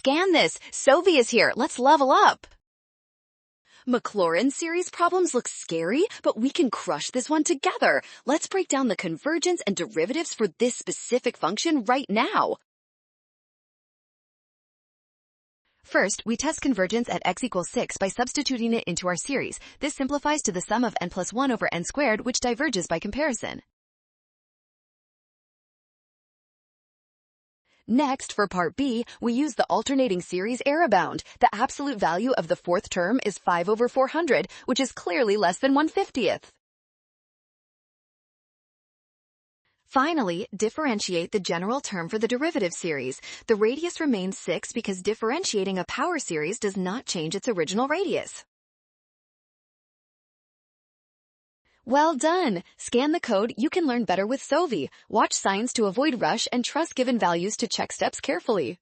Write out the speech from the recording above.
scan this. Sovi is here. Let's level up. Maclaurin series problems look scary, but we can crush this one together. Let's break down the convergence and derivatives for this specific function right now. First, we test convergence at x equals 6 by substituting it into our series. This simplifies to the sum of n plus 1 over n squared, which diverges by comparison. Next, for part B, we use the alternating series error bound. The absolute value of the fourth term is 5 over 400, which is clearly less than 1/50th. Finally, differentiate the general term for the derivative series. The radius remains 6 because differentiating a power series does not change its original radius. Well done! Scan the code. You can learn better with Sovi. Watch signs to avoid rush and trust given values to check steps carefully.